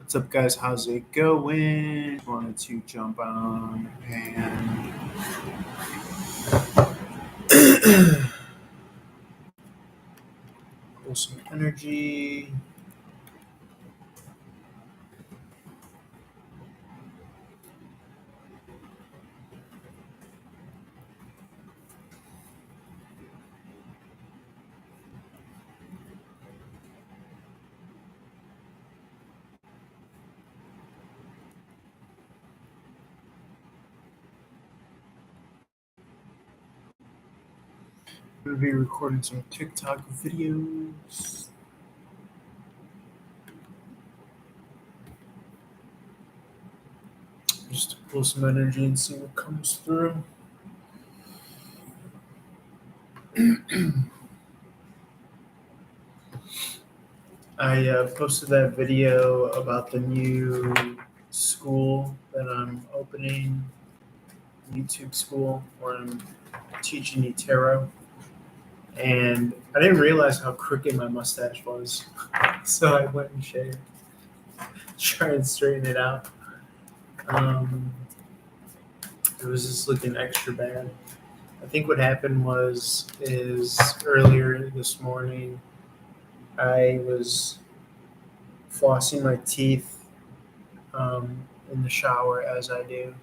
What's up, guys? How's it going? Wanted to jump on and pull some energy. I'm going to be recording some TikTok videos. Just to pull some energy and see what comes through. I posted that video about the new school that I'm opening, YouTube school, where I'm teaching you tarot. And I didn't realize how crooked my mustache was. So I went and shaved, try and straighten it out. It was just looking extra bad. I think what happened is earlier this morning, I was flossing my teeth in the shower as I do,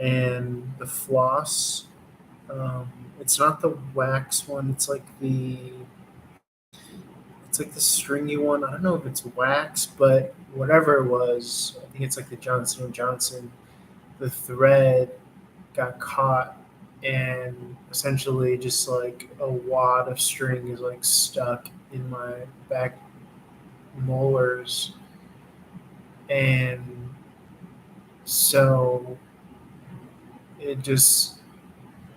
and the floss, it's not the wax one. It's like the stringy one. I don't know if it's wax, but whatever it was, I think it's like the Johnson & Johnson. The thread got caught, and essentially just like a wad of string is like stuck in my back molars. And so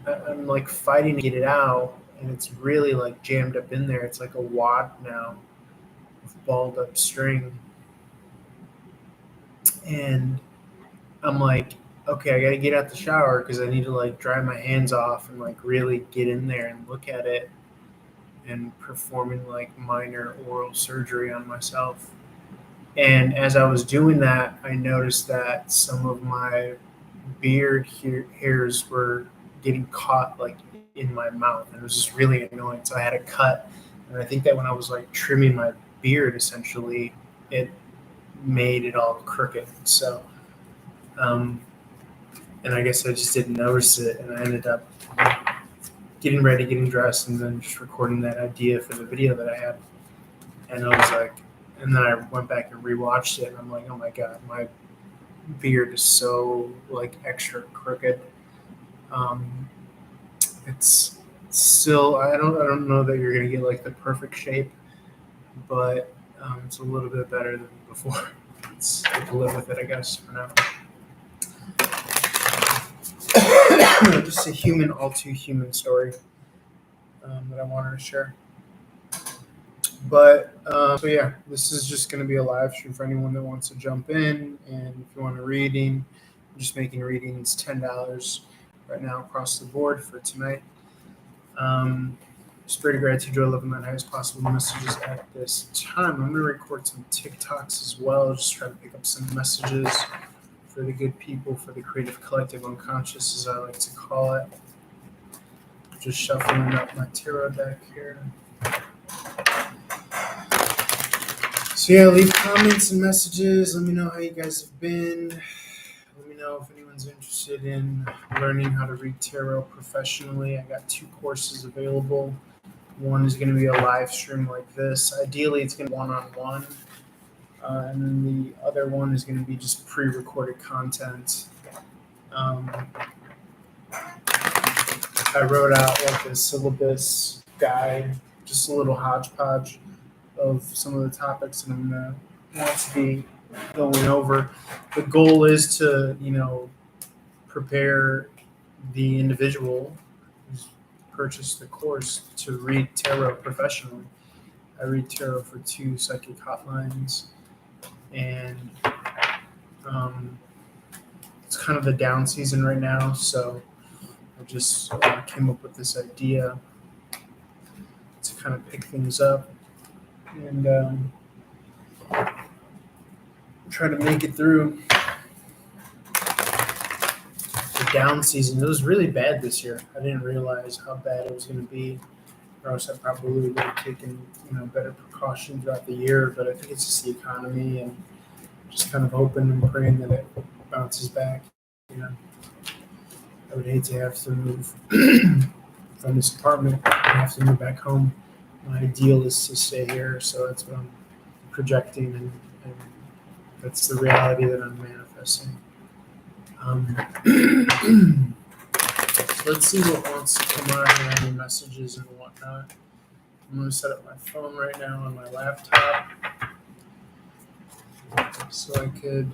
I'm like fighting to get it out, and it's really like jammed up in there. It's like a wad now with balled up string. And I'm like, okay, I gotta get out the shower because I need to like dry my hands off and like really get in there and look at it, and performing like minor oral surgery on myself. And as I was doing that, I noticed that some of my beard hairs were getting caught like in my mouth, and it was just really annoying. So I had a cut, and I think that when I was like trimming my beard, essentially, it made it all crooked. So, and I guess I just didn't notice it, and I ended up getting ready, getting dressed, and then just recording that idea for the video that I had. And I was like, and then I went back and rewatched it, and I'm like, oh my god, my beard is so like extra crooked. It's still, I don't know that you're gonna get like the perfect shape, but it's a little bit better than before. It's I can live with it, I guess, for now. Just a human, all too human story that I wanted to share. But so yeah, this is just going to be a live stream for anyone that wants to jump in. And if you want a reading, I'm just making readings $10 right now across the board for tonight. Spirit of gratitude, joy, love, and the highest possible messages at this time. I'm going to record some TikToks as well, just try to pick up some messages for the good people, for the creative collective unconscious, as I like to call it. Just shuffling up my tarot deck here. So yeah, leave comments and messages. Let me know how you guys have been. Let me know if anyone's interested in learning how to read tarot professionally. I got 2 courses available. One is going to be a live stream like this. Ideally, it's going to be one-on-one. And then the other one is going to be just pre-recorded content. I wrote out like a syllabus guide, just a little hodgepodge of some of the topics that I'm going to want to be going over. The goal is to, prepare the individual who's purchased the course to read tarot professionally. I read tarot for 2 psychic hotlines, and it's kind of the down season right now, so I just came up with this idea to kind of pick things up and try try to make it through the down season. It was really bad this year. I didn't realize how bad it was going to be, or else I probably would have taken better precautions throughout the year. But I think it's just the economy and just kind of hoping and praying that it bounces back. I would hate to have to move from this apartment. I have to move back home. My ideal is to stay here, so that's what I'm projecting, and that's the reality that I'm manifesting. Let's see what wants to come out here, any messages and whatnot. I'm going to set up my phone right now on my laptop so I could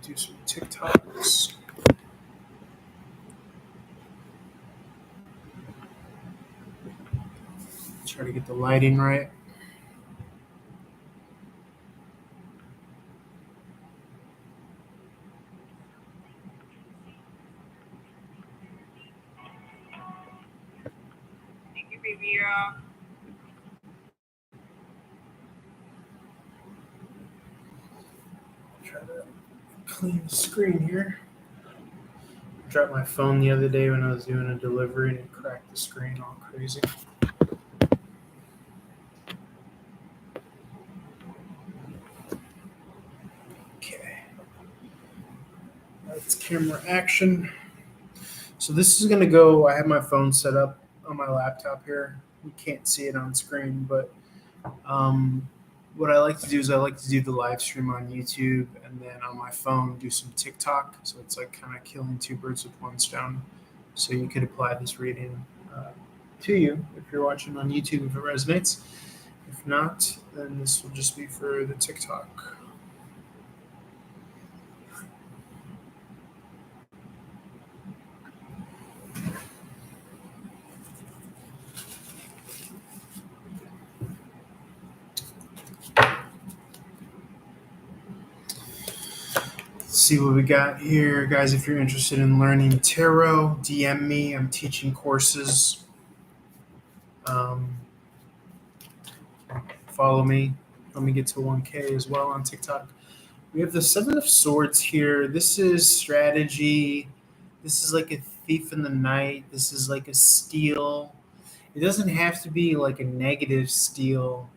do some TikToks. Try to get the lighting right. Thank you, baby. Try to clean the screen here. I dropped my phone the other day when I was doing a delivery and it cracked the screen all crazy. Okay. That's camera action. So this is going to go, I have my phone set up on my laptop here. You can't see it on screen, but what I like to do is I like to do the live stream on YouTube and then on my phone do some TikTok. So it's like kind of killing two birds with one stone. So you could apply this reading to you if you're watching on YouTube if it resonates. If not, then this will just be for the TikTok. See what we got here, guys. If you're interested in learning tarot, DM me. I'm teaching courses. Follow me. Let me get to 1K as well on TikTok. We have the Seven of Swords here. This is strategy. This is like a thief in the night. This is like a steal. It doesn't have to be like a negative steal.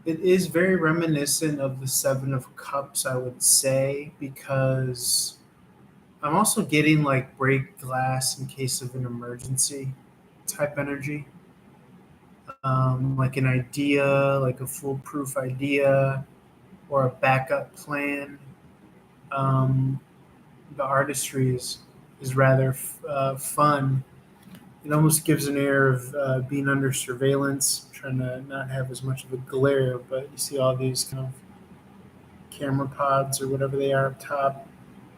It is very reminiscent of the Seven of Cups, I would say, because I'm also getting like break glass in case of an emergency type energy. Like an idea, like a foolproof idea or a backup plan. The artistry is rather fun. It almost gives an air of being under surveillance, trying to not have as much of a glare, but you see all these kind of camera pods or whatever they are up top.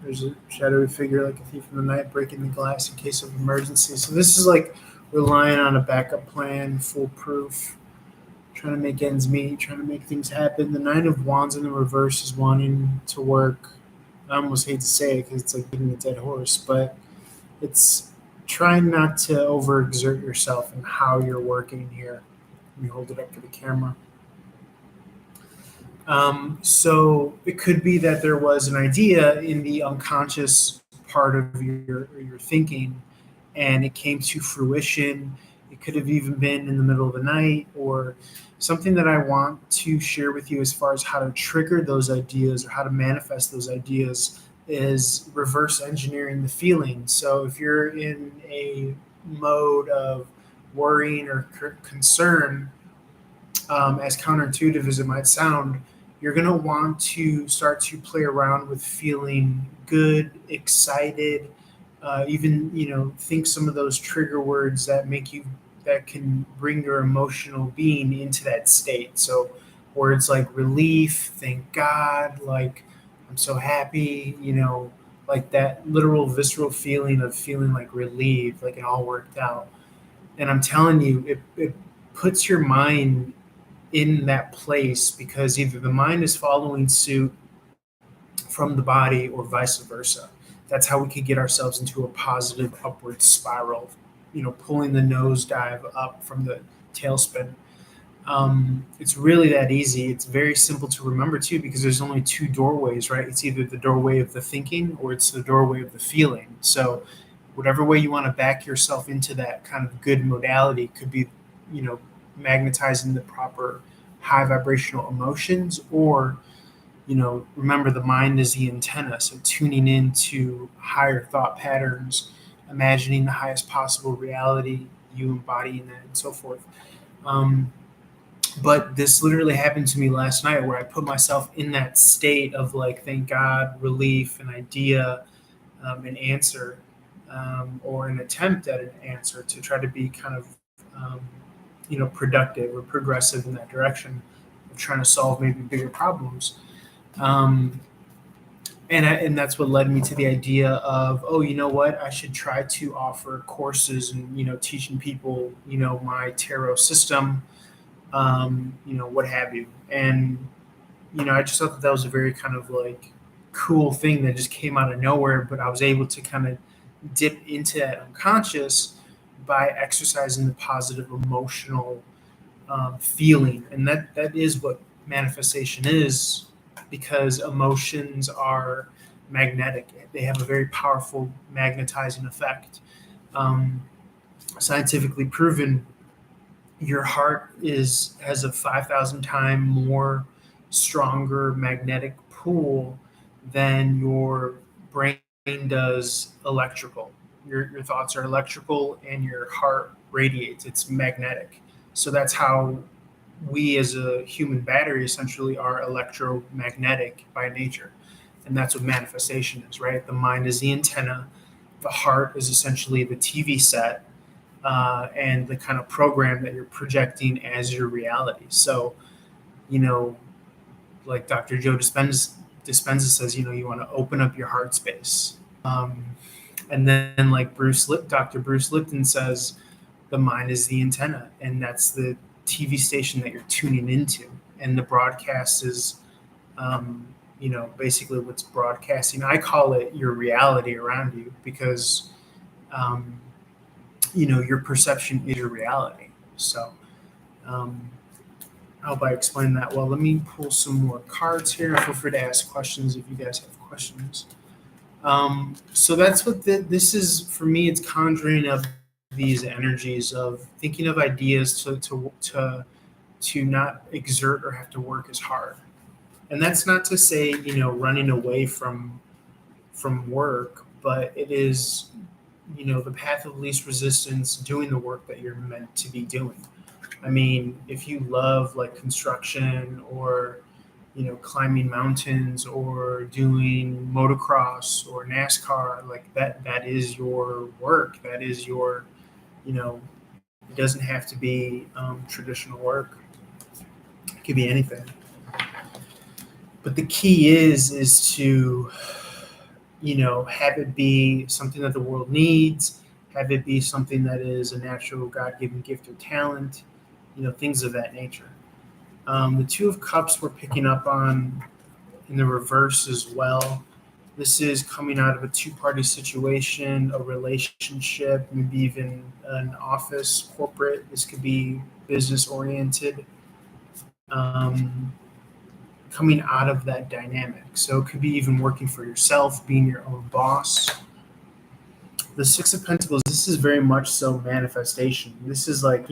There's a shadowy figure like a thief in the night breaking the glass in case of emergency. So this is like relying on a backup plan, foolproof, trying to make ends meet, trying to make things happen. The Nine of Wands in the reverse is wanting to work. I almost hate to say it because it's like beating a dead horse, but it's trying not to overexert yourself in how you're working here. Let me hold it up for the camera. So it could be that there was an idea in the unconscious part of your thinking and it came to fruition. It could have even been in the middle of the night or something that I want to share with you as far as how to trigger those ideas or how to manifest those ideas is reverse engineering the feeling. So if you're in a mode of worrying or concern, as counterintuitive as it might sound, you're going to want to start to play around with feeling good, excited, even, think some of those trigger words that can bring your emotional being into that state. So words like relief, thank God, like I'm so happy, like that literal visceral feeling of feeling like relieved, like it all worked out. And I'm telling you, it puts your mind in that place because either the mind is following suit from the body or vice versa. That's how we could get ourselves into a positive upward spiral, pulling the nosedive up from the tailspin. It's really that easy. It's very simple to remember too, because there's only two doorways, right? It's either the doorway of the thinking or it's the doorway of the feeling. So whatever way you want to back yourself into that kind of good modality could be, you know, magnetizing the proper high vibrational emotions, or, you know, remember the mind is the antenna. So tuning into higher thought patterns, imagining the highest possible reality, you embodying that, and so forth. Um, but this literally happened to me last night, where I put myself in that state of like, thank God, relief, an idea, an answer, or an attempt at an answer, to try to be kind of, um, productive or progressive in that direction of trying to solve maybe bigger problems. Um, and that's what led me to the idea of, oh, you know what, I should try to offer courses and, teaching people, my tarot system, what have you. And, I just thought that that was a very kind of like cool thing that just came out of nowhere, but I was able to kind of dip into that unconscious by exercising the positive emotional feeling. And that is what manifestation is, because emotions are magnetic. They have a very powerful magnetizing effect. Um, Scientifically proven, your heart has a 5,000 time more stronger magnetic pull than your brain does electrical. Your thoughts are electrical and your heart radiates. It's magnetic. So that's how we as a human battery essentially are electromagnetic by nature. And that's what manifestation is, right? The mind is the antenna, the heart is essentially the TV set, and the kind of program that you're projecting as your reality. So, you know, like Dr. Joe Dispenza says, you want to open up your heart space. And then, like Dr. Bruce Lipton says, the mind is the antenna, and that's the TV station that you're tuning into. And the broadcast is, basically what's broadcasting. I call it your reality around you, because, um, your perception is your reality. So, um, I hope I explained that well. Let me pull some more cards here. Feel free to ask questions if you guys have questions. So that's what this is for me. It's conjuring of these energies of thinking of ideas to not exert or have to work as hard. And that's not to say, running away from work, but it is, the path of least resistance, doing the work that you're meant to be doing. I mean, if you love like construction, or, climbing mountains, or doing motocross or NASCAR, like that is your work. That is your, it doesn't have to be traditional work. It could be anything. But the key is to, have it be something that the world needs, have it be something that is a natural God-given gift or talent, things of that nature. The Two of Cups we're picking up on in the reverse as well. This is coming out of a two-party situation, a relationship, maybe even an office, corporate. This could be business-oriented. Coming out of that dynamic. So it could be even working for yourself, being your own boss. The Six of Pentacles, this is very much so manifestation. This is like,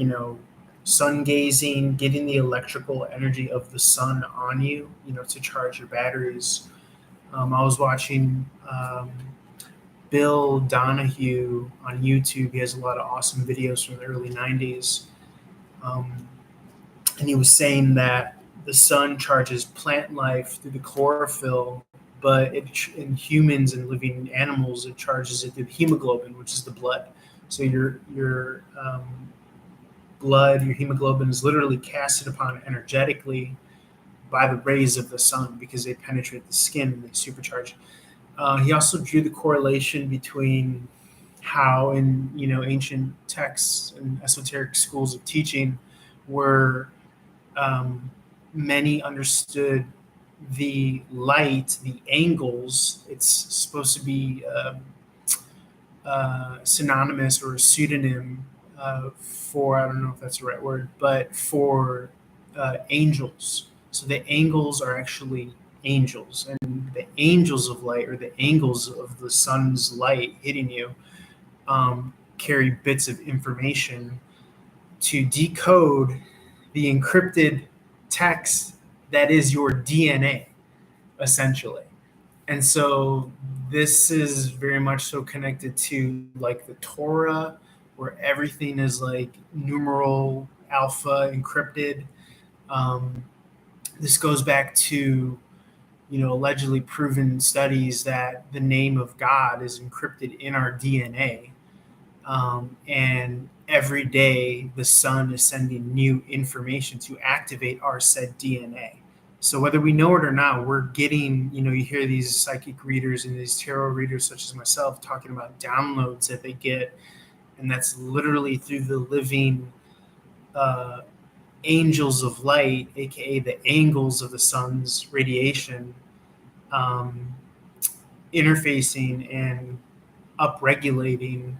sun gazing, getting the electrical energy of the sun on you, to charge your batteries. I was watching Bill Donahue on YouTube. He has a lot of awesome videos from the early 90s. And he was saying that the sun charges plant life through the chlorophyll, but in humans and living animals, it charges it through hemoglobin, which is the blood. So your blood, your hemoglobin is literally casted upon energetically by the rays of the sun, because they penetrate the skin and they supercharge. He also drew the correlation between how in ancient texts and esoteric schools of teaching were, many understood the light, the angles. It's supposed to be synonymous or a pseudonym for, I don't know if that's the right word, but for angels. So the angles are actually angels, and the angels of light, or the angles of the sun's light hitting you, carry bits of information to decode the encrypted text that is your DNA, essentially. And so this is very much so connected to like the Torah, where everything is like numeral alpha encrypted. Um, this goes back to, allegedly proven studies that the name of God is encrypted in our DNA. And every day the sun is sending new information to activate our said DNA. So whether we know it or not, we're getting, you hear these psychic readers and these tarot readers such as myself talking about downloads that they get, and that's literally through the living uh, angels of light, aka the angles of the sun's radiation, um, interfacing and upregulating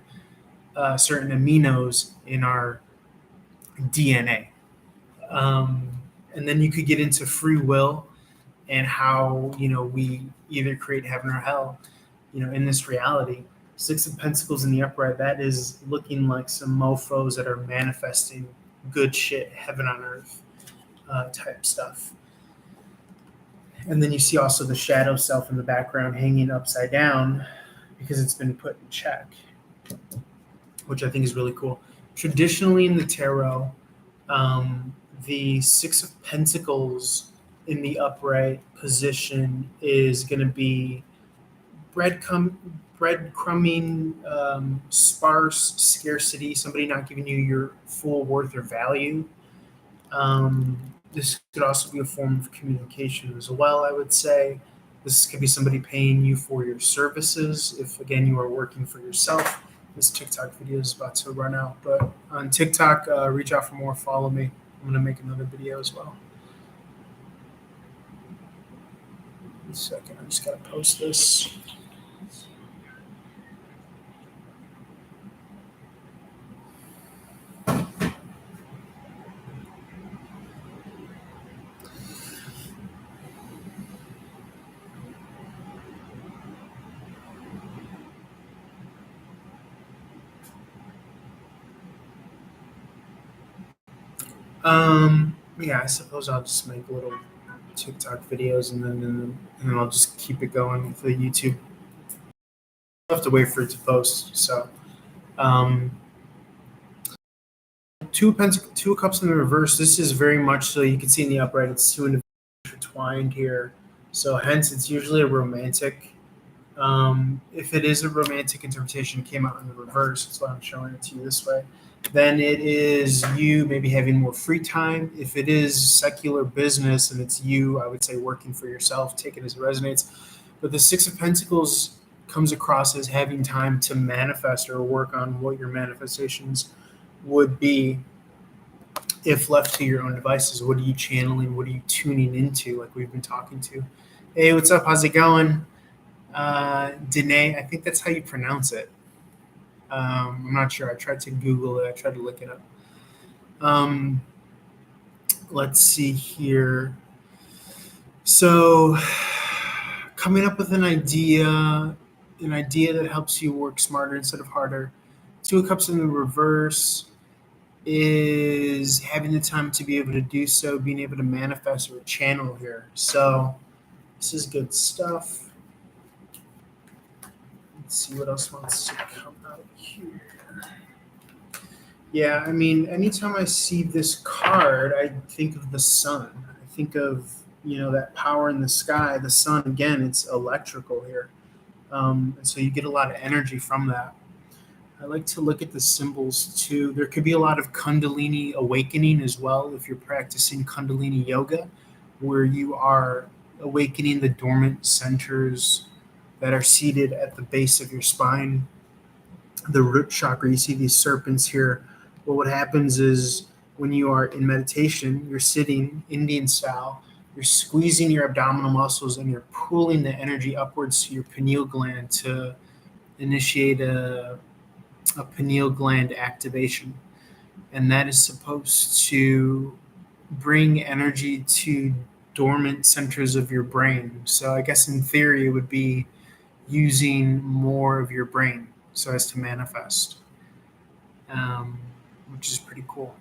certain aminos in our DNA. Um, and then you could get into free will and how, we either create heaven or hell, in this reality. Six of Pentacles in the upright, that is looking like some mofos that are manifesting good shit, heaven on earth type stuff. And then you see also the shadow self in the background hanging upside down because it's been put in check, which I think is really cool. Traditionally in the tarot, the Six of Pentacles in the upright position is going to be breadcrumbing, sparse, scarcity, somebody not giving you your full worth or value. This could also be a form of communication as well, I would say. This could be somebody paying you for your services. If, again, you are working for yourself, this TikTok video is about to run out. But on TikTok, reach out for more, follow me. I'm going to make another video as well. One second, I just got to post this. Yeah, I suppose I'll just make little TikTok videos and then I'll just keep it going for the YouTube. I'll have to wait for it to post. So, two of cups in the reverse. This is very much so you can see in the upright. It's two individuals intertwined here. So hence, it's usually a romantic. If it is a romantic interpretation, came out in the reverse. That's why I'm showing it to you this way. Then it is you maybe having more free time. If it is secular business and it's you, I would say working for yourself, take it as it resonates. But the Six of Pentacles comes across as having time to manifest or work on what your manifestations would be if left to your own devices. What are you channeling? What are you tuning into? Like we've been talking to. Hey, what's up? How's it going? Danae, I think that's how you pronounce it. I'm not sure. I tried to Google it. I tried to look it up. Let's see here. So, coming up with an idea that helps you work smarter instead of harder. Two of Cups in the reverse is having the time to be able to do so, being able to manifest or channel here. So, this is good stuff. Let's see what else wants to come out here. Yeah, I mean, anytime I see this card, I think of the sun. I think of, that power in the sky. The sun, again, it's electrical here. And so you get a lot of energy from that. I like to look at the symbols too. There could be a lot of Kundalini awakening as well if you're practicing Kundalini yoga, where you are awakening the dormant centers that are seated at the base of your spine, the root chakra. You see these serpents here. Well, what happens is when you are in meditation, you're sitting Indian style, you're squeezing your abdominal muscles and you're pulling the energy upwards to your pineal gland to initiate a pineal gland activation. And that is supposed to bring energy to dormant centers of your brain. So I guess in theory, it would be using more of your brain so as to manifest, um, which is pretty cool.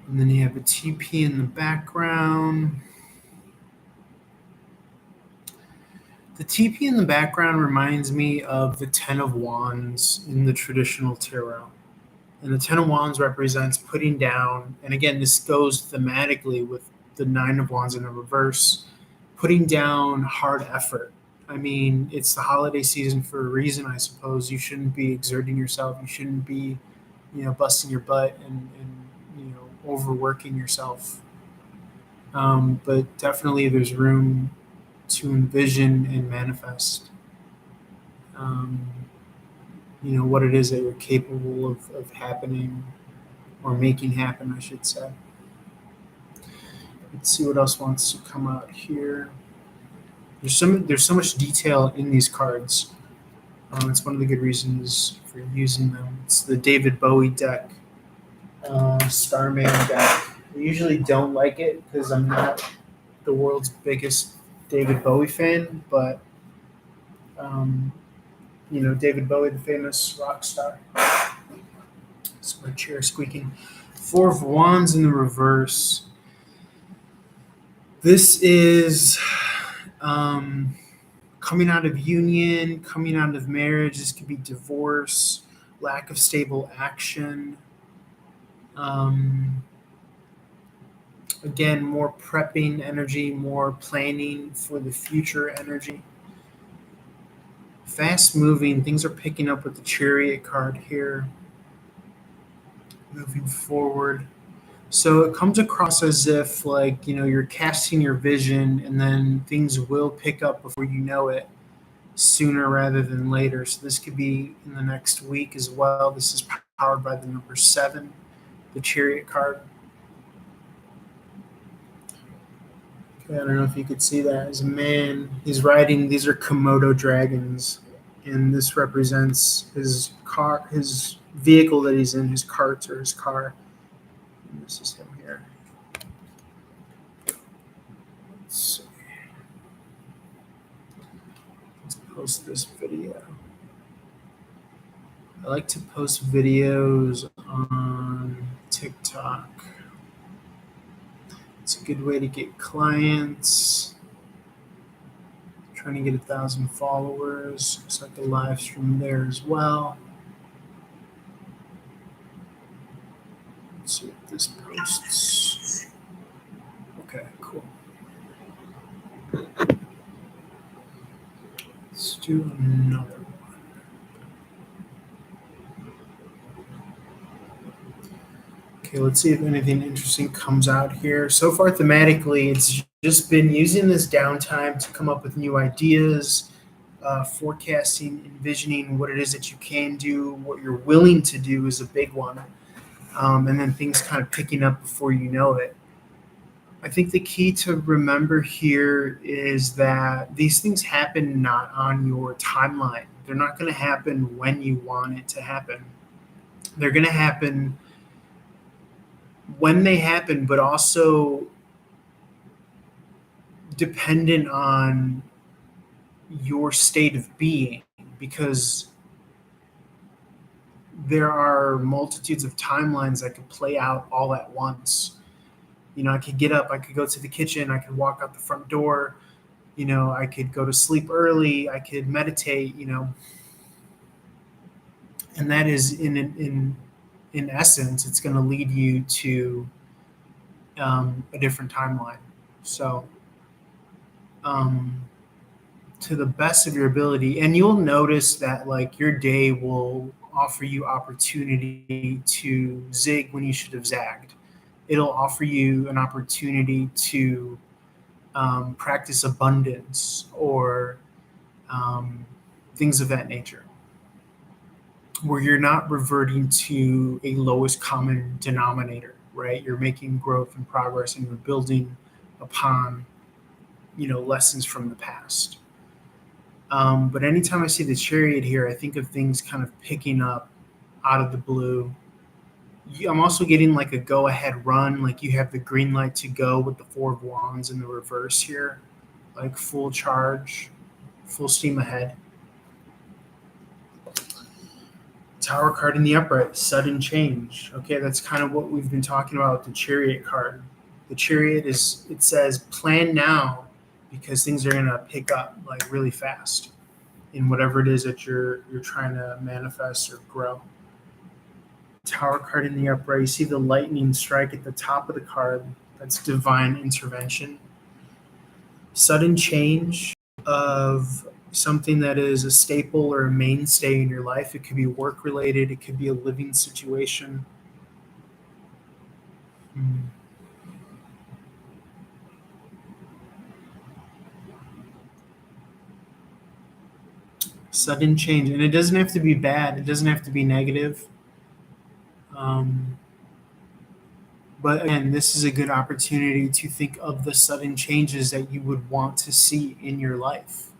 And then you have a TP in the background. The TP in the background reminds me of the Ten of Wands in the traditional tarot. And the Ten of Wands represents putting down, and again, this goes thematically with the Nine of Wands in the reverse, putting down hard effort. I mean, it's the holiday season for a reason, I suppose. You shouldn't be exerting yourself. You shouldn't be, busting your butt and overworking yourself. But definitely there's room to envision and manifest, um, what it is that you're capable of happening or making happen, I should say. Let's see what else wants to come out here. There's so much detail in these cards. It's one of the good reasons for using them. It's the David Bowie deck, Starman deck. I usually don't like it because I'm not the world's biggest David Bowie fan, but David Bowie, the famous rock star. It's my chair squeaking. Four of Wands in the reverse. This is coming out of union, coming out of marriage. This could be divorce, lack of stable action. Again, more prepping energy, more planning for the future energy. Fast moving, things are picking up with the Chariot card here. Moving forward. So it comes across as if you're casting your vision and then things will pick up before you know it, sooner rather than later. So this could be in the next week as well. This is powered by the number 7, the Chariot card. Okay, I don't know if you could see that. As a man, he's riding, these are Komodo dragons, and this represents his car, his vehicle that he's in, his cart or his car. And this is him here. Let's see. Let's post this video. I like to post videos on TikTok. It's a good way to get clients. I'm trying to get 1,000 followers. Looks like a live stream there as well. Let's see if this posts. Okay, cool. Let's do another one. Okay, let's see if anything interesting comes out here. So far, thematically, it's just been using this downtime to come up with new ideas, forecasting, envisioning what it is that you can do, what you're willing to do is a big one, and then things kind of picking up before you know it. I think the key to remember here is that these things happen not on your timeline. They're not going to happen when you want it to happen. They're going to happen when they happen, but also dependent on your state of being, because there are multitudes of timelines that could play out all at once. I could get up, I could go to the kitchen, I could walk out the front door, I could go to sleep early, I could meditate, and that is in essence, it's going to lead you to a different timeline. So, to the best of your ability, and you'll notice that your day will offer you opportunity to zig when you should have zagged. It'll offer you an opportunity to practice abundance or things of that nature, where you're not reverting to a lowest common denominator, right? You're making growth and progress, and you're building upon, lessons from the past. But anytime I see the Chariot here, I think of things kind of picking up out of the blue, I'm also getting like a go ahead run, like you have the green light to go with the Four of Wands in the reverse here, like full charge, full steam ahead. Tower card in the upright, sudden change. Okay, that's kind of what we've been talking about with the Chariot card. The Chariot is, it says plan now because things are going to pick up like really fast in whatever it is that you're trying to manifest or grow. Tower card in the upright, you see the lightning strike at the top of the card. That's divine intervention. Sudden change of something that is a staple or a mainstay in your life. It could be work related, it could be a living situation. Sudden change. And it doesn't have to be bad, it doesn't have to be negative. Um, but again, this is a good opportunity to think of the sudden changes that you would want to see in your life.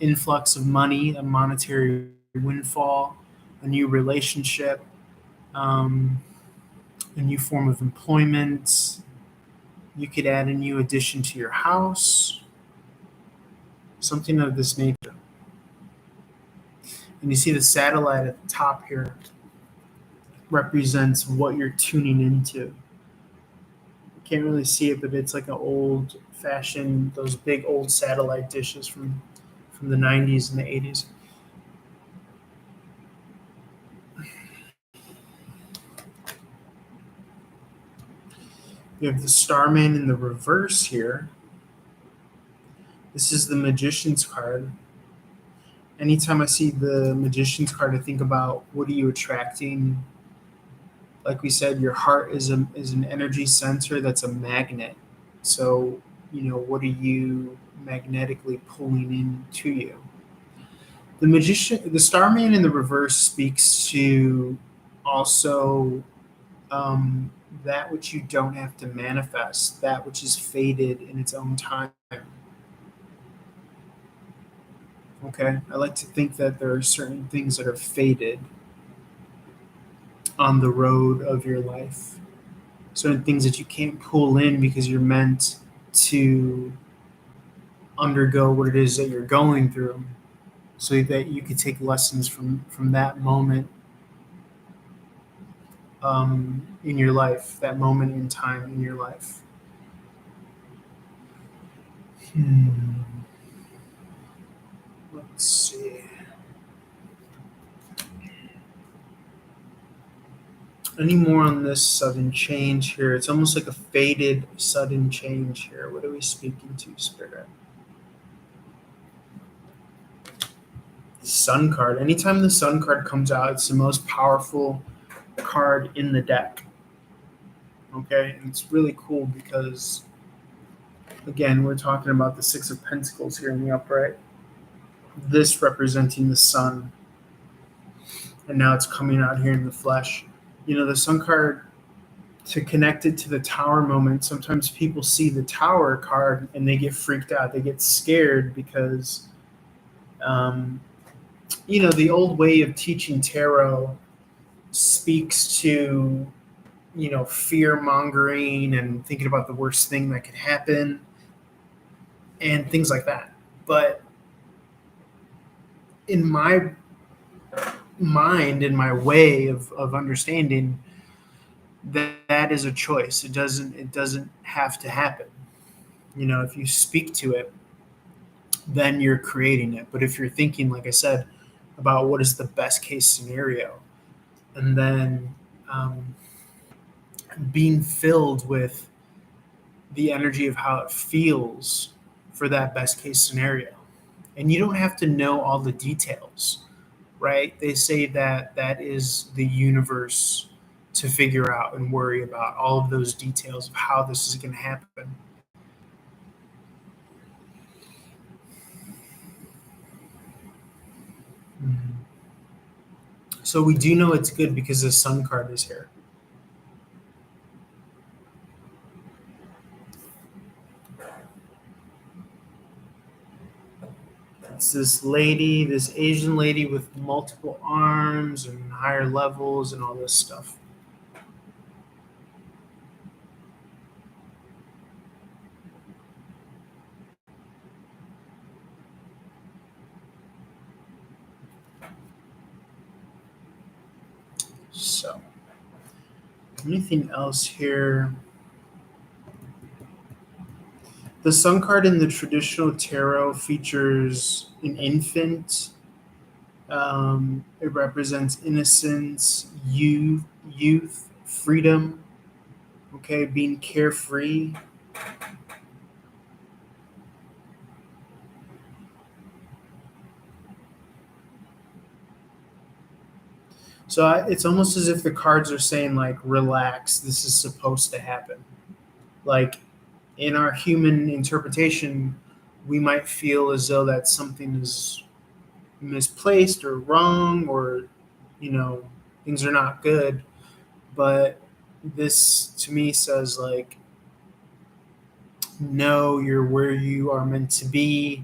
Influx of money, a monetary windfall, a new relationship, um, a new form of employment. You could add a new addition to your house, something of this nature. And you see the satellite at the top here represents what you're tuning into. You can't really see it, but it's like an old fashioned, those big old satellite dishes from the 90s and the 80s. You have the Starman in the reverse here. This is the Magician's card. Anytime I see the Magician's card, I think about what are you attracting? Like we said, your heart is an energy sensor that's a magnet. So, what are you magnetically pulling into you? The Starman in the reverse speaks to also um, that which you don't have to manifest, that which is fated in its own time. Okay, I like to think that there are certain things that are fated on the road of your life, certain things that you can't pull in because you're meant to undergo what it is that you're going through, so that you could take lessons from that moment in your life, that moment in time in your life. Let's see. Any more on this sudden change here? It's almost like a faded sudden change here. What are we speaking to, Spirit? Sun card. Anytime the Sun card comes out, it's the most powerful card in the deck. Okay, and it's really cool because, again, we're talking about the Six of Pentacles here in the upright. This representing the Sun, and now it's coming out here in the flesh. The Sun card, to connect it to the Tower moment, sometimes people see the Tower card and they get freaked out. They get scared because, the old way of teaching tarot speaks to, fear mongering and thinking about the worst thing that could happen and things like that. But in my mind, in my way of understanding, that is a choice. It doesn't have to happen. If you speak to it, then you're creating it. But if you're thinking, like I said, about what is the best case scenario, and then being filled with the energy of how it feels for that best case scenario. And you don't have to know all the details, right? They say that that is the universe to figure out and worry about all of those details of how this is going to happen. So we do know it's good because the Sun card is here. Let's It's this lady, this Asian lady with multiple arms and higher levels and all this stuff. So, anything else here? The Sun card in the traditional tarot features an infant. It represents innocence, youth, freedom. Okay, being carefree. So it's almost as if the cards are saying, like, relax, this is supposed to happen. Like, in our human interpretation, we might feel as though that something is misplaced or wrong, or, things are not good. But this to me says, like, no, you're where you are meant to be.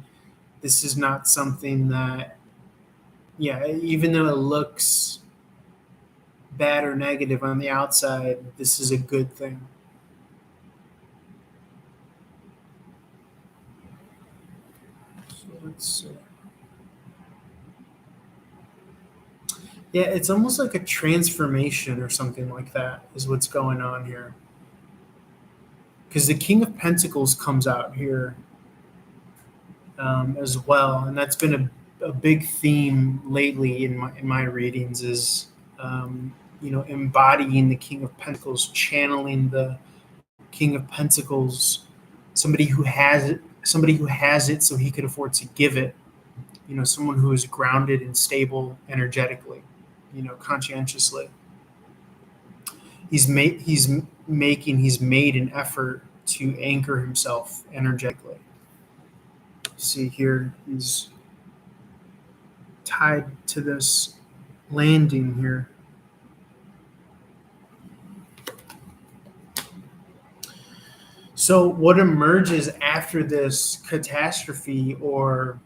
This is not something that, yeah, even though it looks bad or negative on the outside, this is a good thing. So let's see. Yeah, it's almost like a transformation or something like that is what's going on here. Because the King of Pentacles comes out here as well, and that's been a big theme lately in my readings is embodying the King of Pentacles, channeling the King of Pentacles, somebody who has it so he could afford to give it. Someone who is grounded and stable energetically, conscientiously. He's made an effort to anchor himself energetically. See here, he's tied to this landing here. So what emerges after this catastrophe, or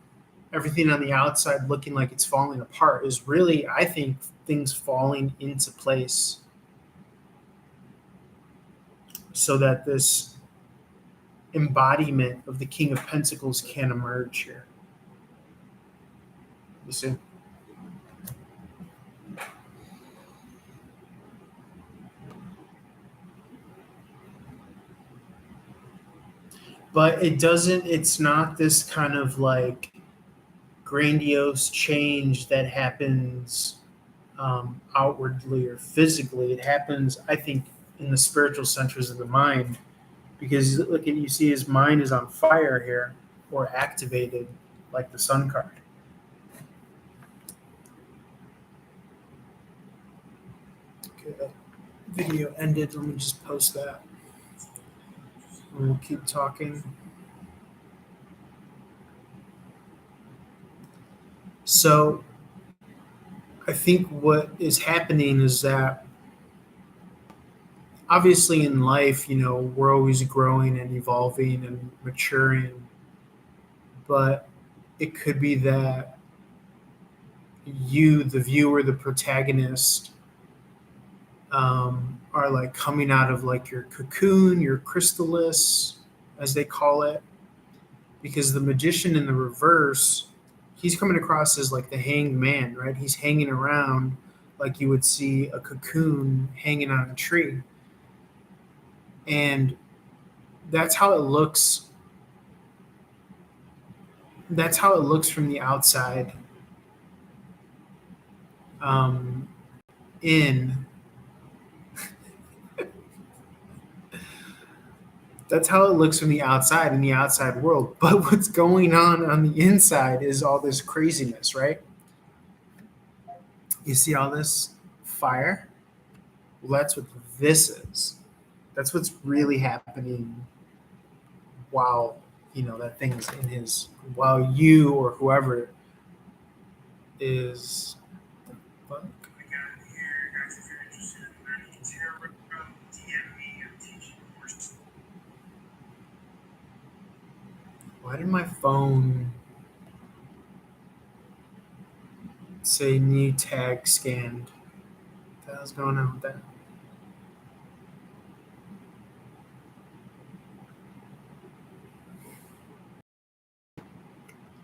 everything on the outside looking like it's falling apart, is really, I think, things falling into place so that this embodiment of the King of Pentacles can emerge here. You see? But it's not this kind of like grandiose change that happens outwardly or physically. It happens, I think, in the spiritual centers of the mind, because look at, you see his mind is on fire here, or activated, like the Sun card. Okay, that video ended. Let me just post that. We'll keep talking. So I think what is happening is that obviously in life, we're always growing and evolving and maturing, but it could be that you, the viewer, the protagonist, are like coming out of like your cocoon, your chrysalis, as they call it, because the magician in the reverse, he's coming across as like the hanged man, right? He's hanging around like you would see a cocoon hanging on a tree. And that's how it looks. That's how it looks from the outside. In That's how it looks from the outside in the outside world. But what's going on the inside is all this craziness, right? You see all this fire? Well, that's what this is. That's what's really happening while, that thing's in his, while you or whoever is. Fuck? Why did my phone say new tag scanned. What the hell's going on with that?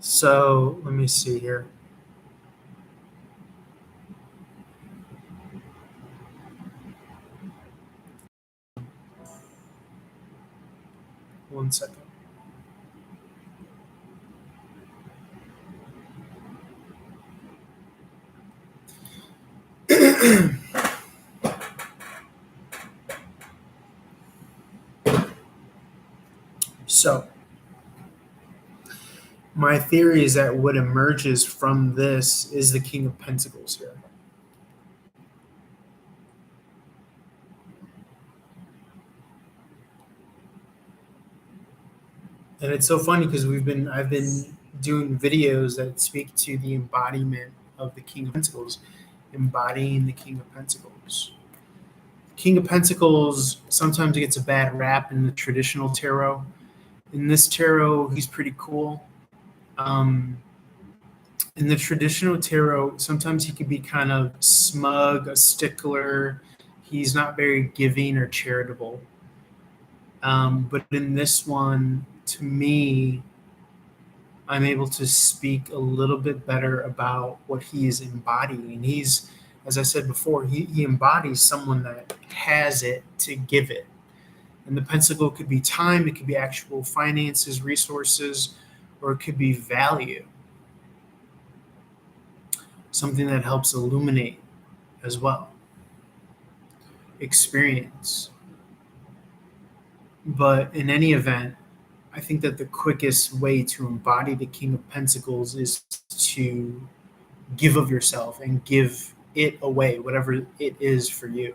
So let me see here. One second. So my theory is that what emerges from this is the King of Pentacles here. And it's so funny because I've been doing videos that speak to the embodiment of the King of Pentacles, embodying the King of Pentacles. King of Pentacles sometimes gets a bad rap in the traditional tarot. In this tarot, he's pretty cool. In the traditional tarot, sometimes he can be kind of smug, a stickler. He's not very giving or charitable. But in this one, to me, I'm able to speak a little bit better about what he is embodying. He's, as I said before, he embodies someone that has it to give it. And the pentacle could be time, it could be actual finances, resources, or it could be value. Something that helps illuminate as well. Experience. But in any event, I think that the quickest way to embody the King of Pentacles is to give of yourself and give it away, whatever it is for you.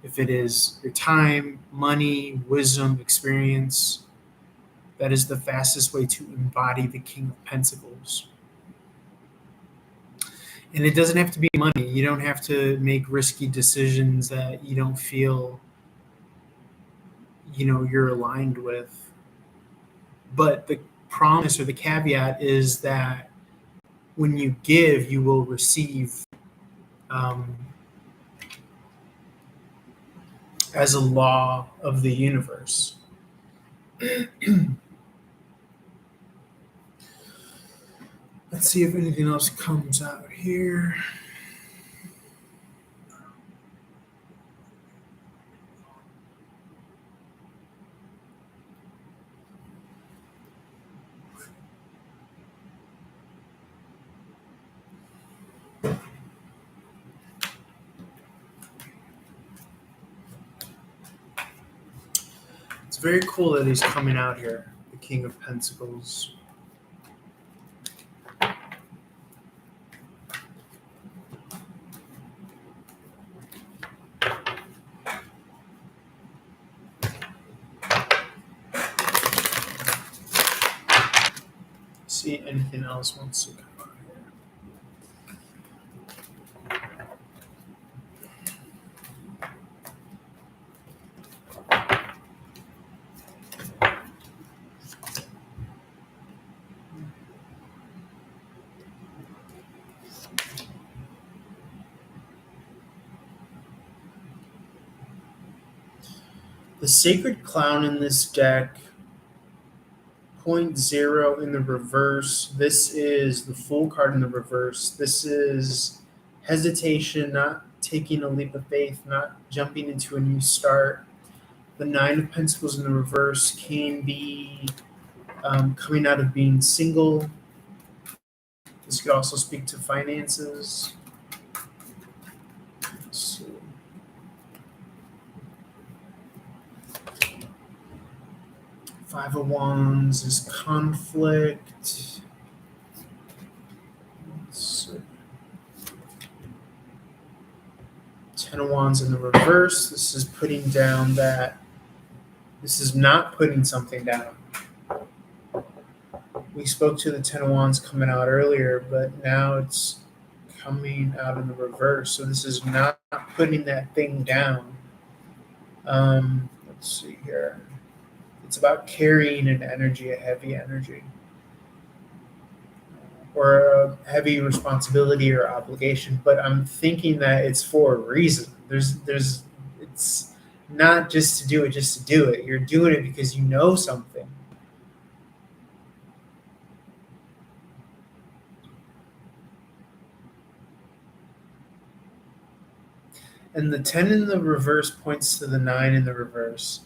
If it is your time, money, wisdom, experience, that is the fastest way to embody the King of Pentacles. And it doesn't have to be money. You don't have to make risky decisions that you don't feel, you're aligned with. But the promise or the caveat is that when you give, you will receive as a law of the universe. Let's see if anything else comes out here. It's very cool that he's coming out here, the King of Pentacles. See anything else wants to come out here. The Sacred Clown in this deck, 0 in the reverse. This is the Fool card in the reverse. This is hesitation, not taking a leap of faith, not jumping into a new start. The 9 of Pentacles in the reverse can be coming out of being single. This could also speak to finances. Let's see. Five of Wands is conflict. Let's see. 10 of Wands in the reverse. This is putting down that. This is not putting something down. We spoke to the 10 of Wands coming out earlier, but now it's coming out in the reverse. So this is not putting that thing down. Let's see here. It's about carrying an energy, a heavy energy. or a heavy responsibility or obligation, but I'm thinking that it's for a reason. It's not just to do it just to do it. You're doing it because you know something. And the 10 in the reverse points to the 9 in the reverse.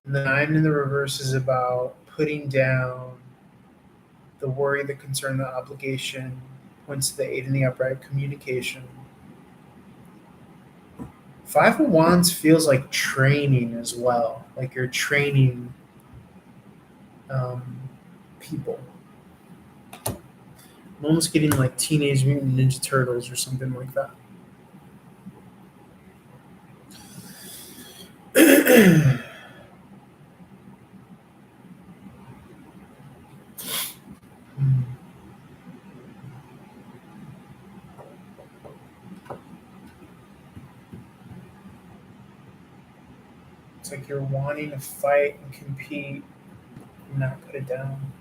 And the 9 in the reverse is about putting down the worry, the concern, the obligation. Points to the 8 in the upright, communication. 5 of Wands feels like training as well. Like you're training um, people. I'm almost getting like Teenage Mutant Ninja Turtles or something like that. It's like you're wanting to fight and compete and not put it down.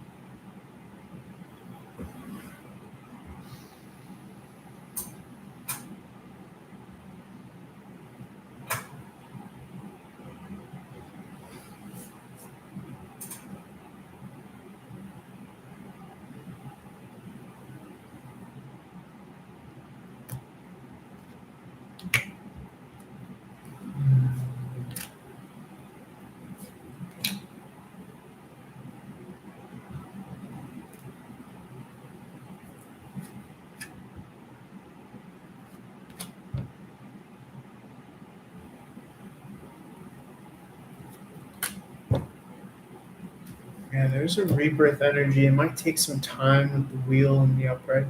Yeah, there's a rebirth energy. It might take some time with the wheel and the upright.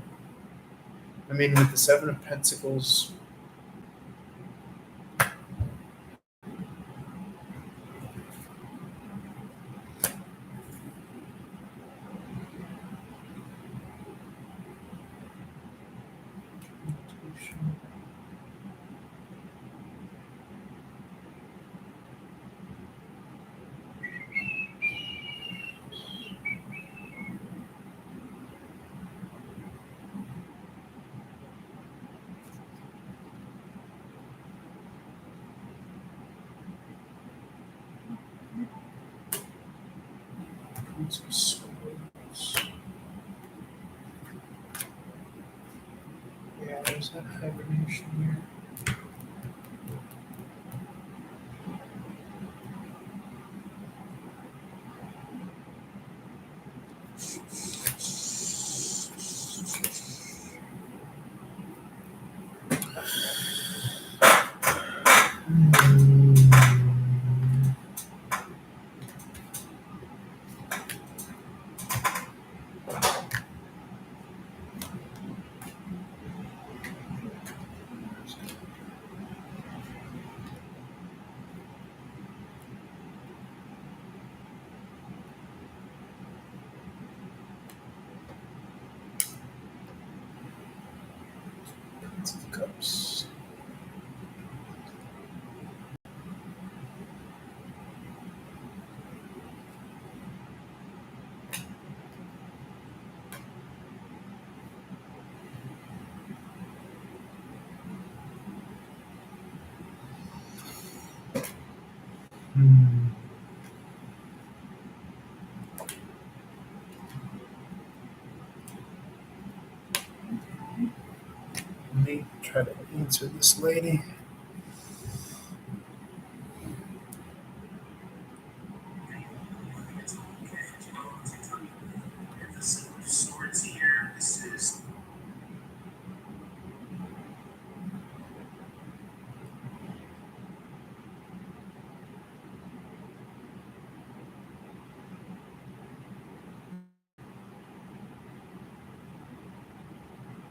I mean, with the 7 of Pentacles. Yeah, there's that hibernation here. Cups. Let me try to answer this lady.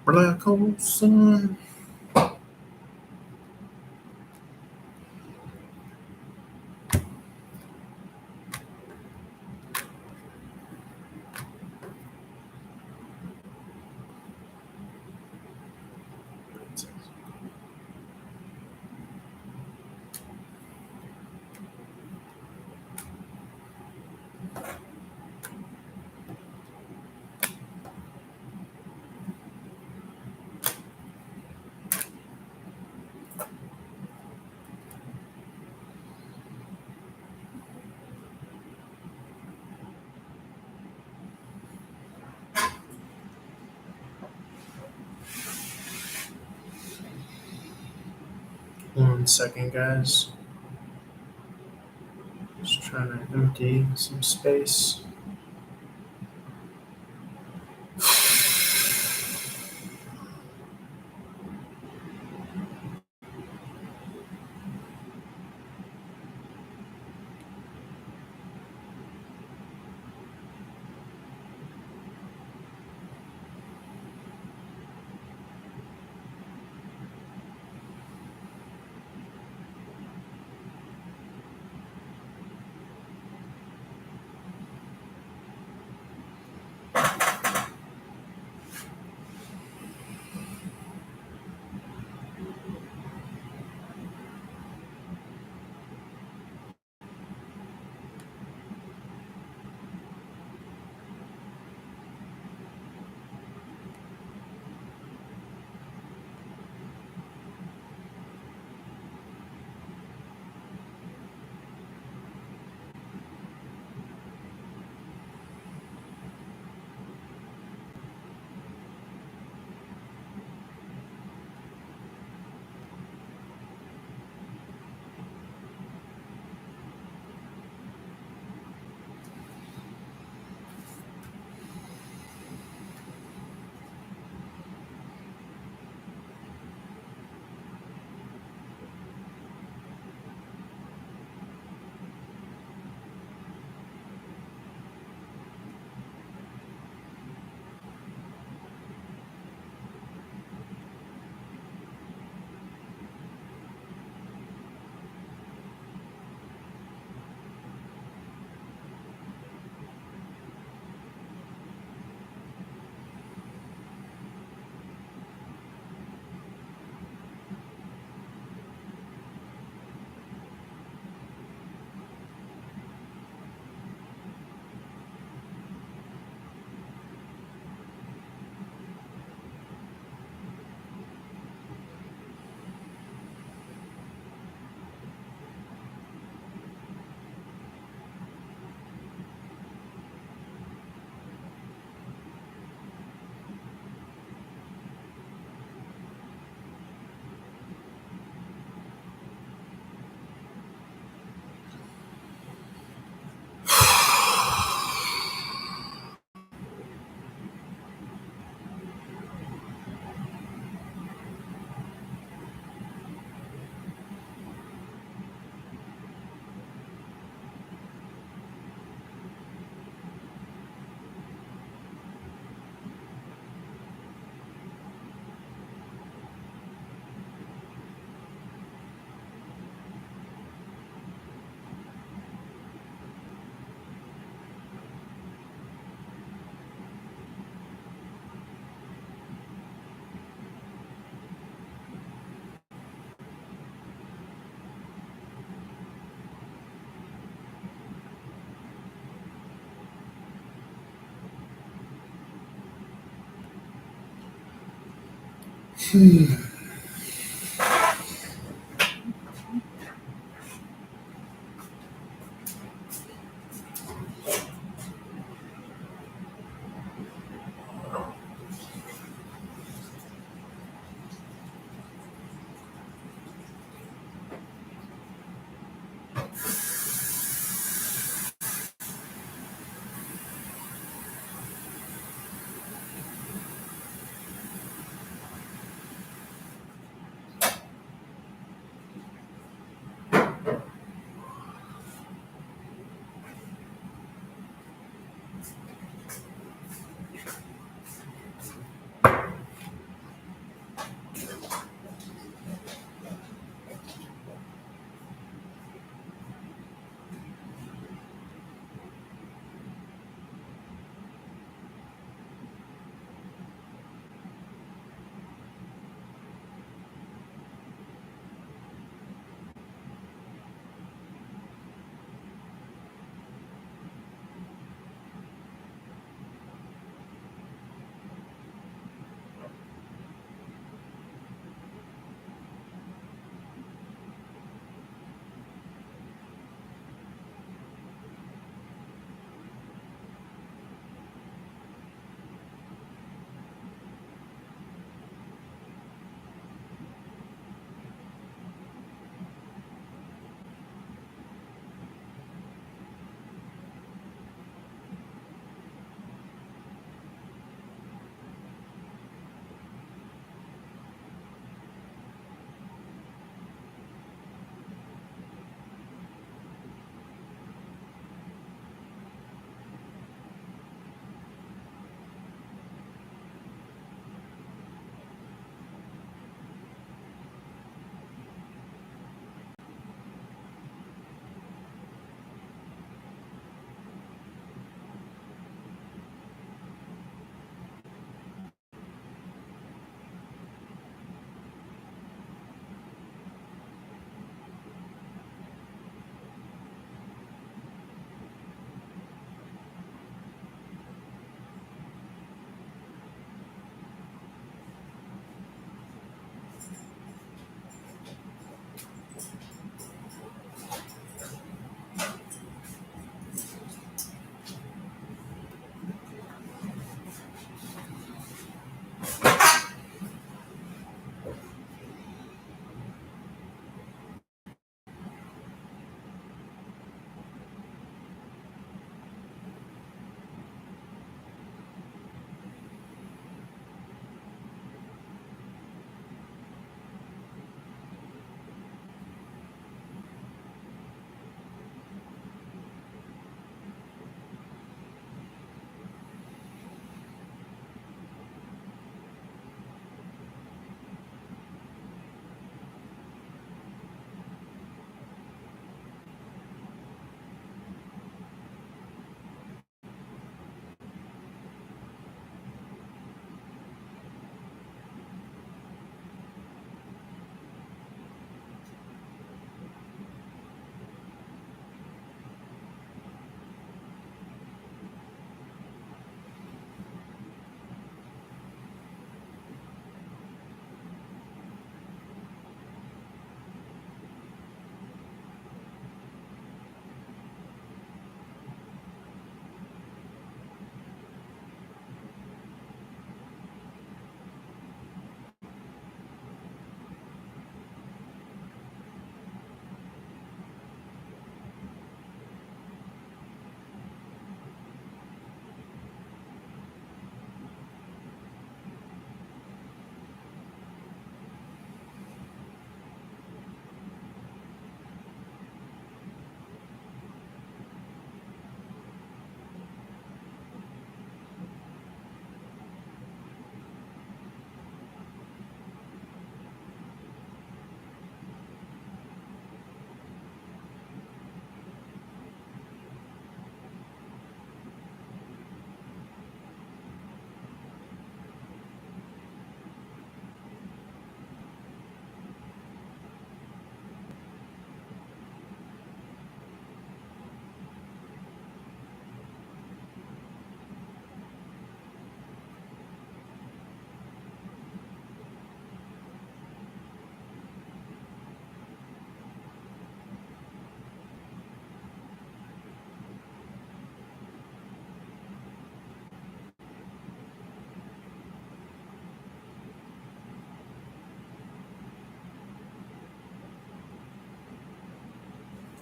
Black hole sun. 1 second, guys. Just trying to empty some space.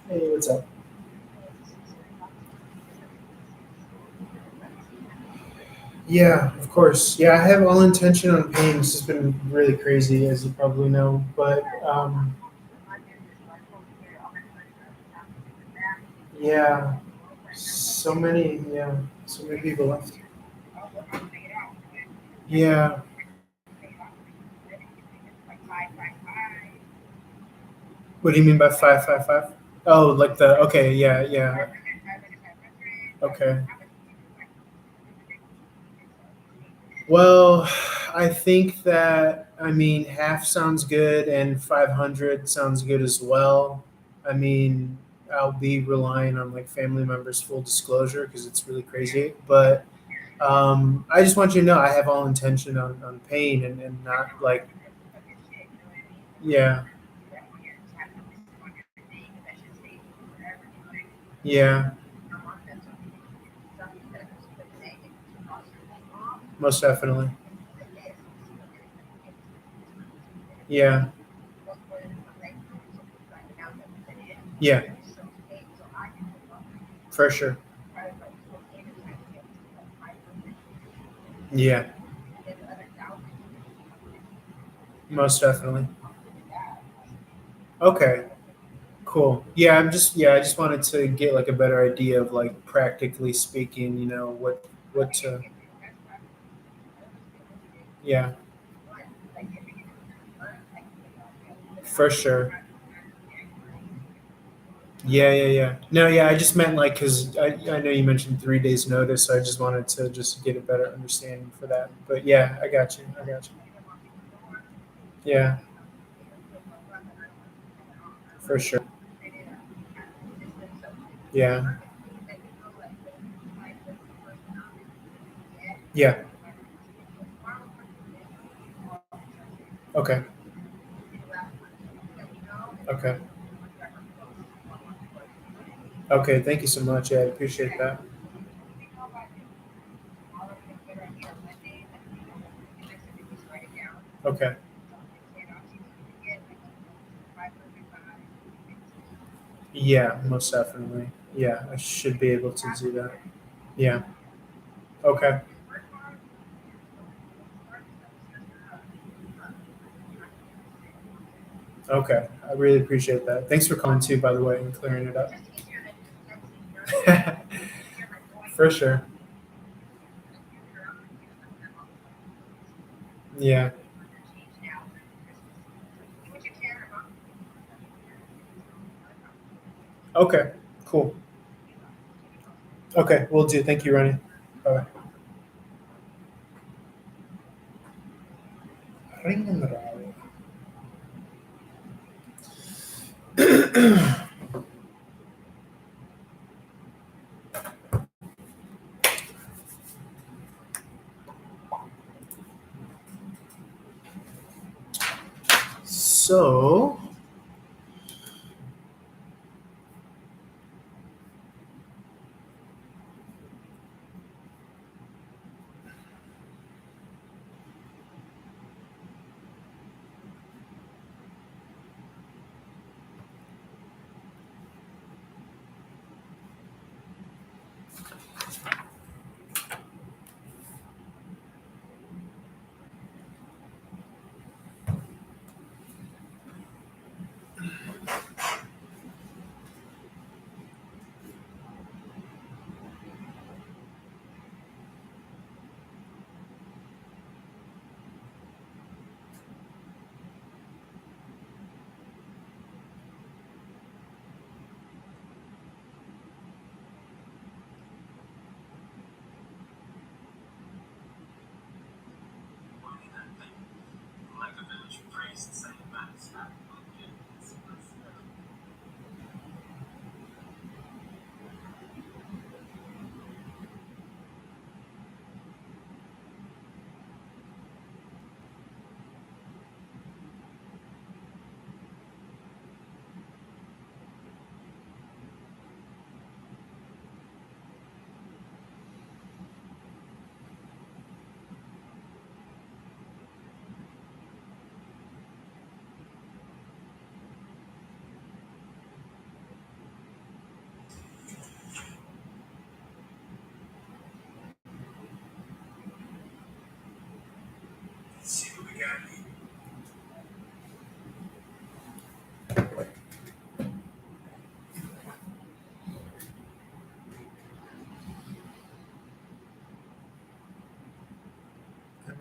Hey, what's up? Yeah, of course. Yeah, I have all intention on paying. This has been really crazy, as you probably know. But yeah, so many people left. Yeah. What do you mean by 555? Oh, like the okay, yeah, yeah. Okay. Well, I think that I mean half sounds good and 500 sounds good as well. I mean, I'll be relying on like family members' full disclosure because it's really crazy. But I just want you to know I have all intention on paying and not like yeah, yeah, most definitely. Yeah, yeah, for sure. Yeah, most definitely. Okay. Cool. I just wanted to get like a better idea of like practically speaking, what to yeah, for sure. Yeah, yeah, yeah. No, yeah, I just meant like cuz I know you mentioned 3 days notice, so I just wanted to just get a better understanding for that. But yeah, I got you. I got you. Yeah, for sure. Yeah. Yeah. Okay. Okay. Okay, thank you so much. Yeah, I appreciate that. Okay. Yeah, most definitely. Yeah, I should be able to do that. Yeah. Okay. Okay. I really appreciate that. Thanks for calling too, by the way, and clearing it up. For sure. Yeah. Okay. Cool. Okay. We'll do. Thank you, Ronnie. Bye. So,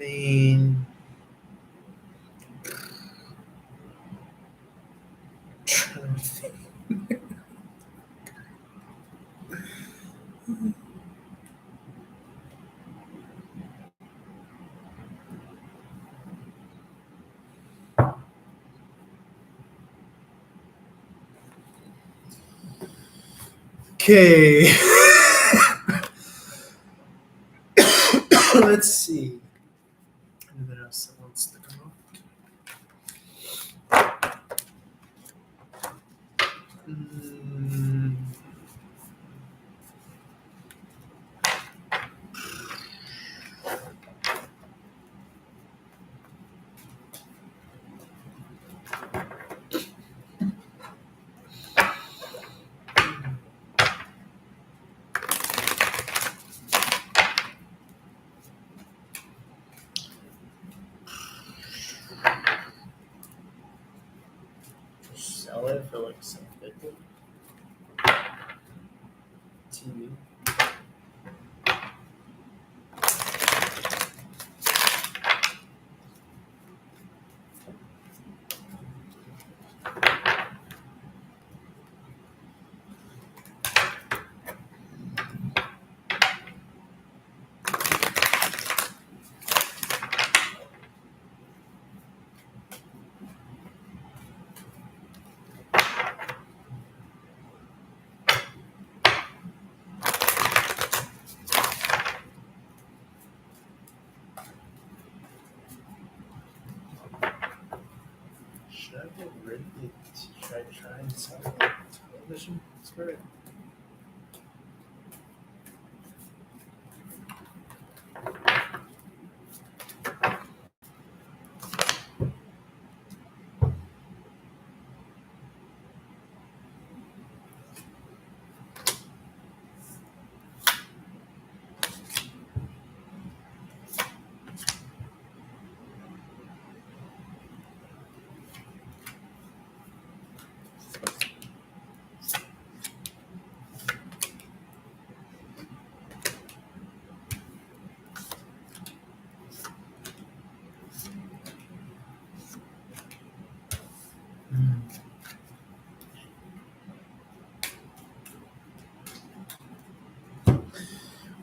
mean, trying to think. Okay. Let's see. Anything else that wants to come up? Sell it for like $750. TV. Should I get rid of it? Should I try and sell the television? Spirit.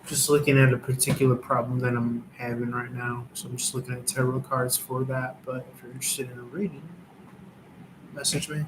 Just looking at a particular problem that I'm having right now. So I'm just looking at tarot cards for that. But if you're interested in a reading, message me.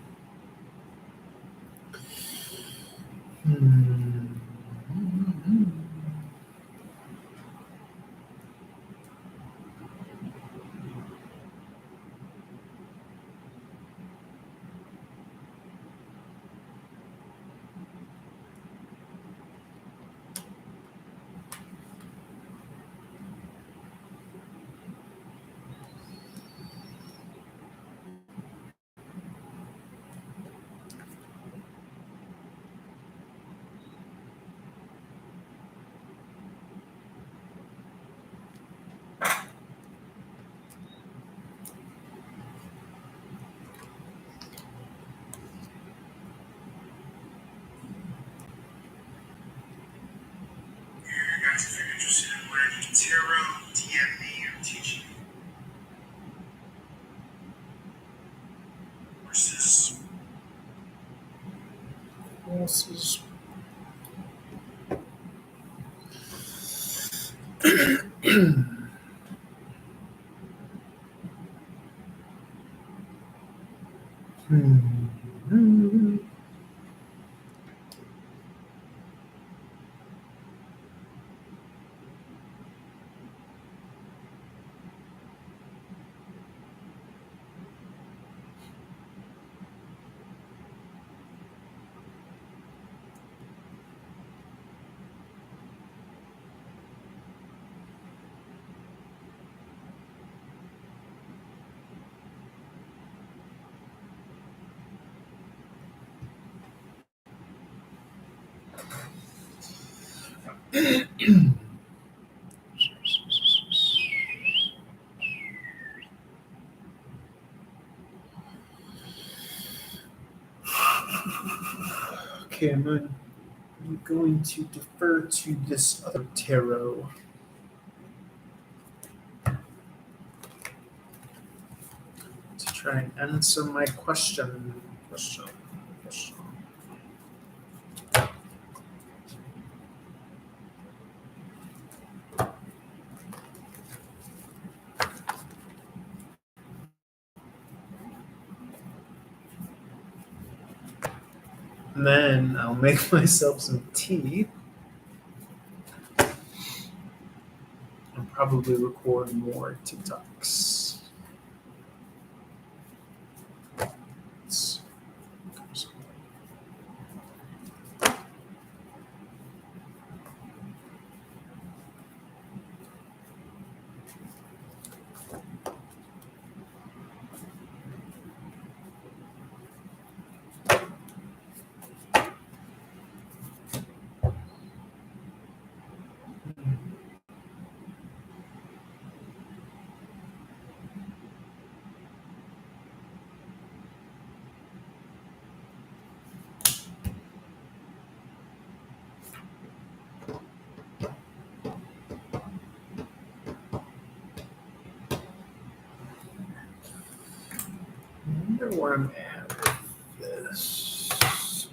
Guys, if you're interested in learning tarot, DM me or teaching courses. Courses. Okay, I'm going to defer to this other tarot. Try and answer my question. And then I'll make myself some tea and probably record more TikToks. I wonder where I'm at with this.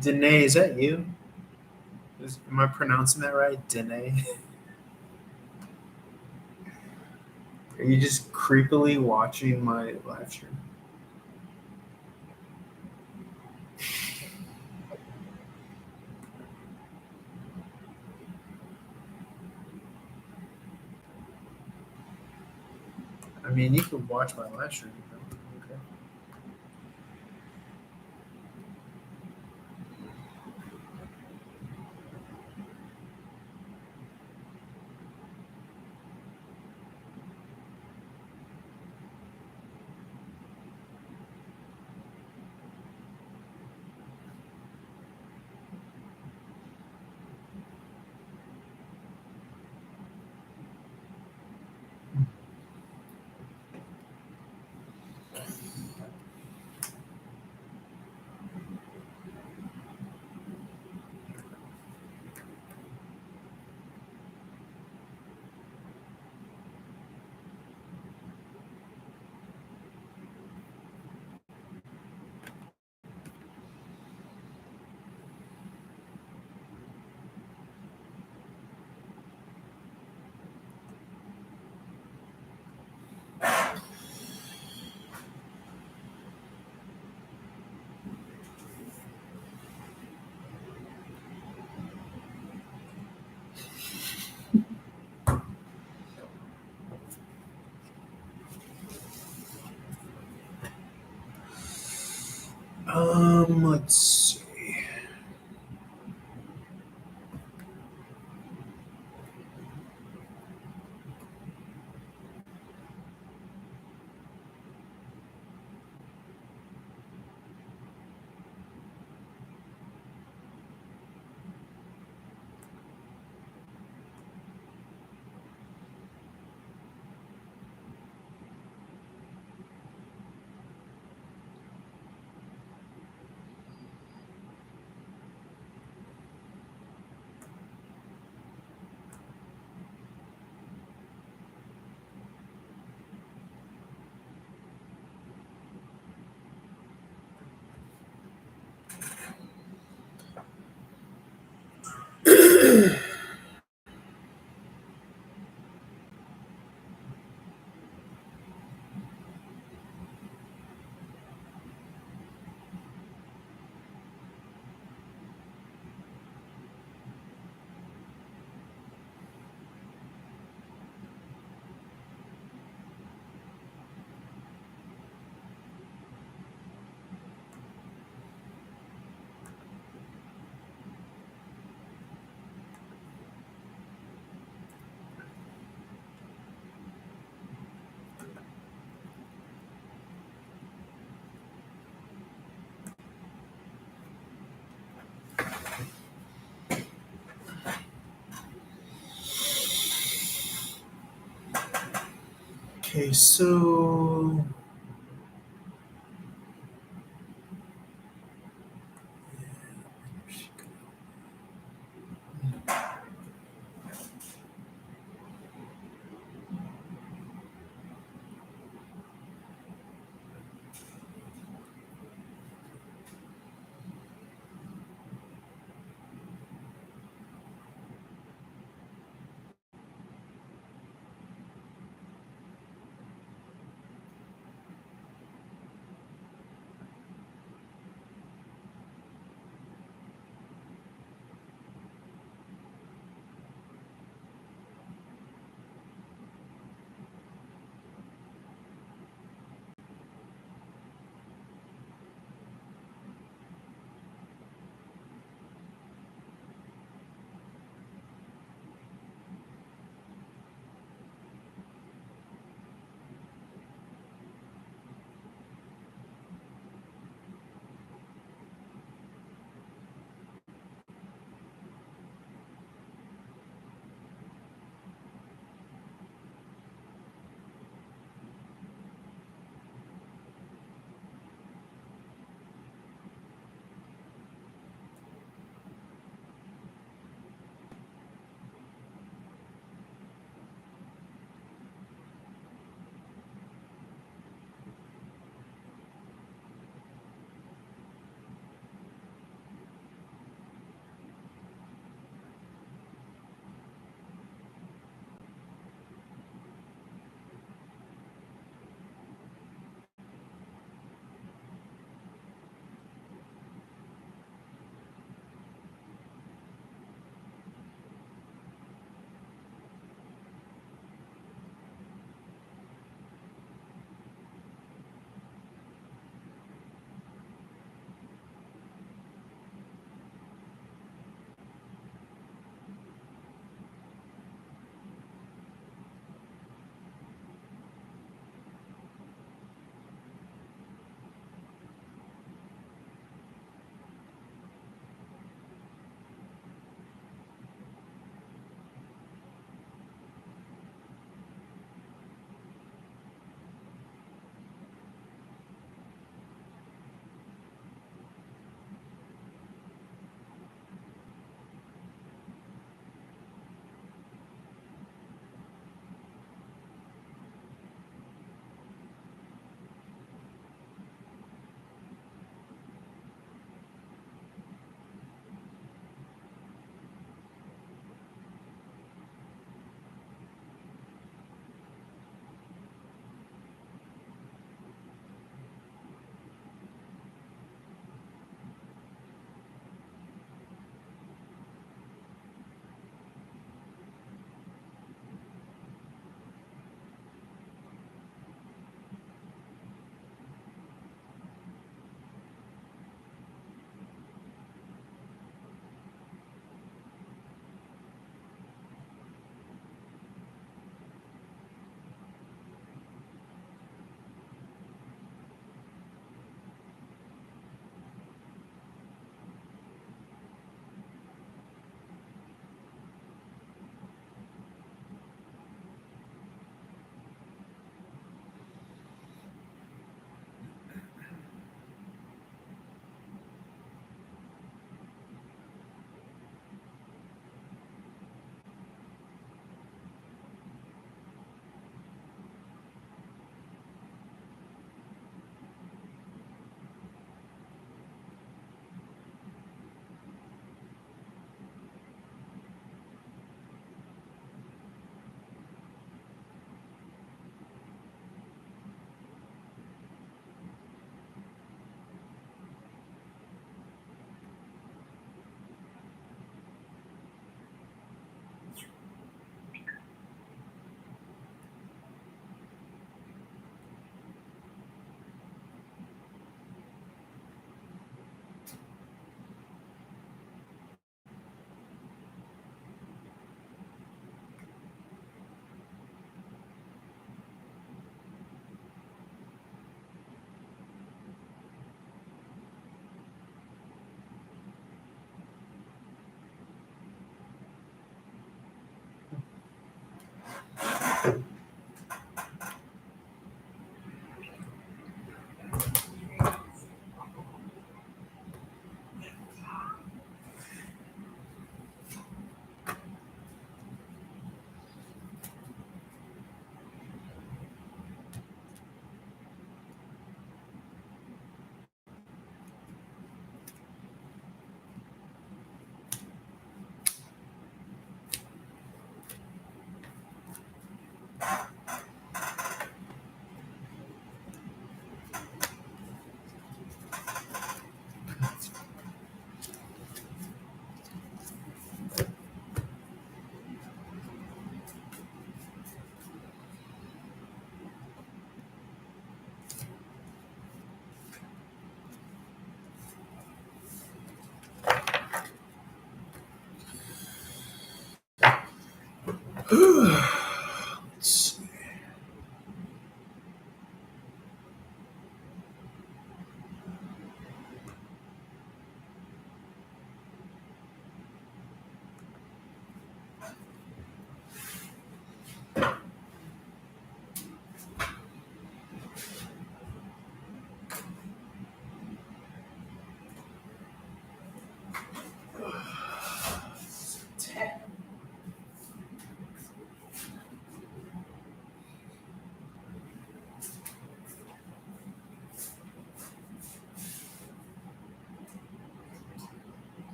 Danae, is that you? Am I pronouncing that right? Danae? Are you just creepily watching my live stream? I mean, you could watch my live stream. Okay. Let's see. Okay, so